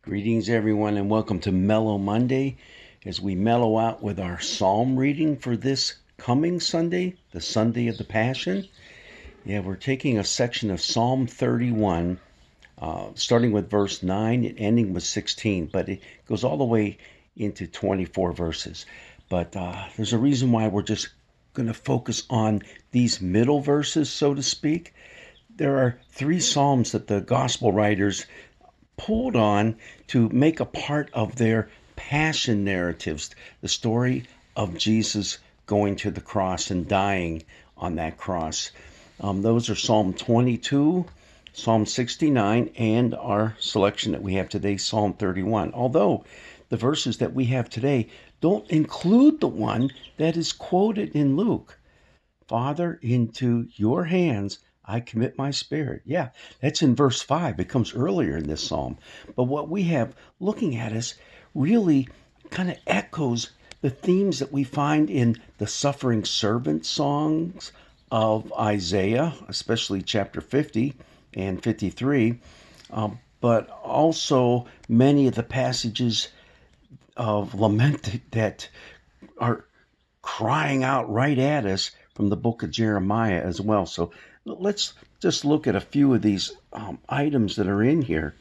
Greetings, everyone, and welcome to Mellow Monday as we mellow out with our psalm reading for this coming Sunday, the Sunday of the Passion. Yeah, we're taking a section of Psalm 31, starting with verse 9 and ending with 16, but it goes all the way into 24 verses. But there's a reason why we're just going to focus on these middle verses, so to speak. There are three psalms that the gospel writers pulled on to make a part of their passion narratives, the story of Jesus going to the cross and dying on that cross. Those are Psalm 22, Psalm 69, and our selection that we have today, Psalm 31. Although the verses that we have today don't include the one that is quoted in Luke. Father, into your hands I commit my spirit. Yeah, that's in verse 5. It comes earlier in this psalm. But what we have looking at us really kind of echoes the themes that we find in the suffering servant songs of Isaiah, especially chapter 50 and 53, but also many of the passages of lament that are crying out right at us from the book of Jeremiah as well. So let's just look at a few of these items that are in here.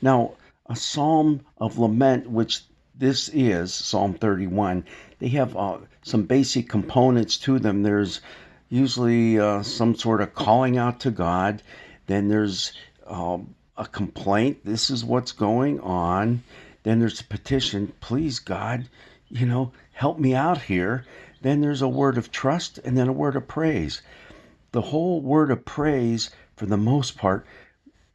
Now, a psalm of lament, which this is, Psalm 31, they have some basic components to them. There's usually some sort of calling out to God. Then there's a complaint. This is what's going on. Then there's a petition. Please, God, help me out here. Then there's a word of trust and then a word of praise. The whole word of praise, for the most part,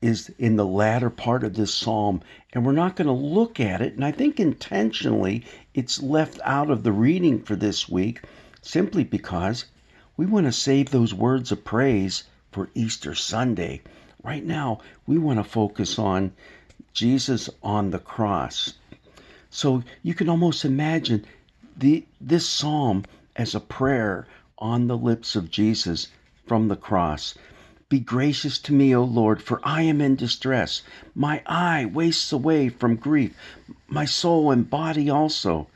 is in the latter part of this psalm. And we're not going to look at it. And I think intentionally it's left out of the reading for this week simply because we want to save those words of praise for Easter Sunday. Right now, we want to focus on Jesus on the cross. So you can almost imagine this psalm as a prayer on the lips of Jesus from the cross. Be gracious to me, O Lord, for I am in distress. My eye wastes away from grief, my soul and body also.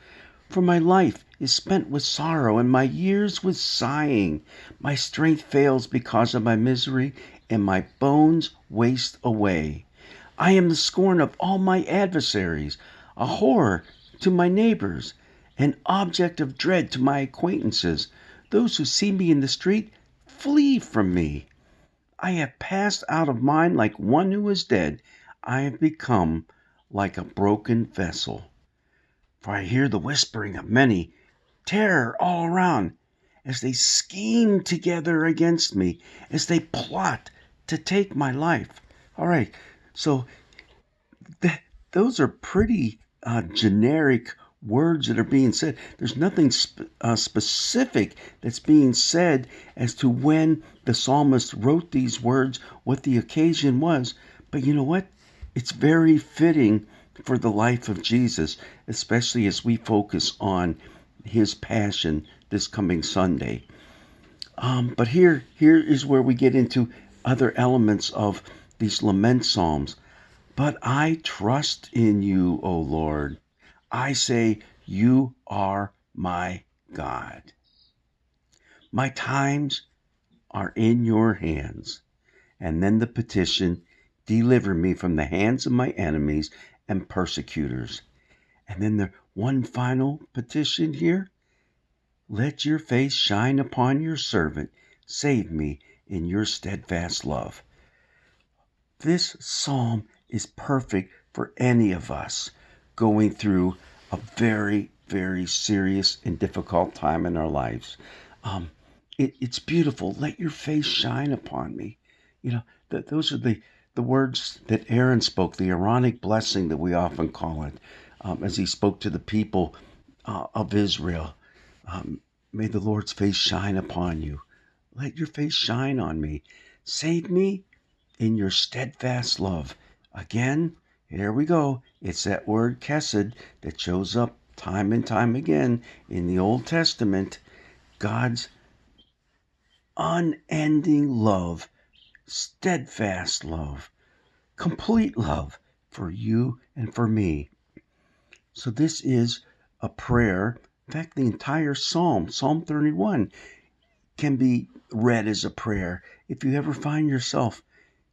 For my life is spent with sorrow, and my years with sighing. My strength fails because of my misery, and my bones waste away. I am the scorn of all my adversaries, a horror to my neighbors, an object of dread to my acquaintances. Those who see me in the street flee from me. I have passed out of mind like one who is dead. I have become like a broken vessel. For I hear the whispering of many, terror all around, as they scheme together against me, as they plot to take my life. All right, so those are pretty generic words that are being said. There's nothing specific that's being said as to when the psalmist wrote these words, what the occasion was. But you know what? It's very fitting for the life of Jesus, especially as we focus on his passion this coming Sunday. But here is where we get into other elements of these lament psalms. But I trust in you, O Lord. I say, you are my God. My times are in your hands. And then the petition, deliver me from the hands of my enemies and persecutors. And then the one final petition here, let your face shine upon your servant. Save me in your steadfast love. This psalm is perfect for any of us going through a very, very serious and difficult time in our lives. It's beautiful. Let your face shine upon me. Those are the words that Aaron spoke, the Aaronic blessing that we often call it, as he spoke to the people of Israel. May the Lord's face shine upon you. Let your face shine on me. Save me in your steadfast love. Again, here we go. It's that word kesed that shows up time and time again in the Old Testament. God's unending love, steadfast love, complete love for you and for me. So this is a prayer. In fact, the entire Psalm 31, can be read as a prayer. If you ever find yourself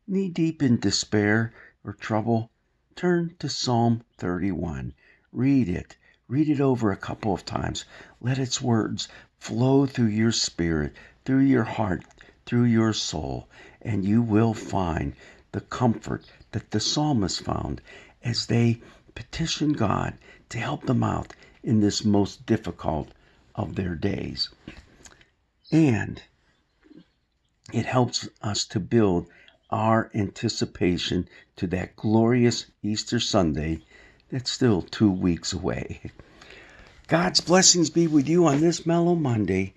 knee-deep in despair or trouble, turn to Psalm 31. Read it. Read it over a couple of times. Let its words flow through your spirit, through your heart, through your soul, and you will find the comfort that the psalmist found as they petition God to help them out in this most difficult of their days. And it helps us to build our anticipation to that glorious Easter Sunday that's still 2 weeks away. God's blessings be with you on this Mellow Monday.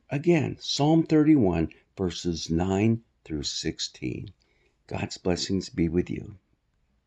Again, Psalm 31, verses 9 through 16. God's blessings be with you.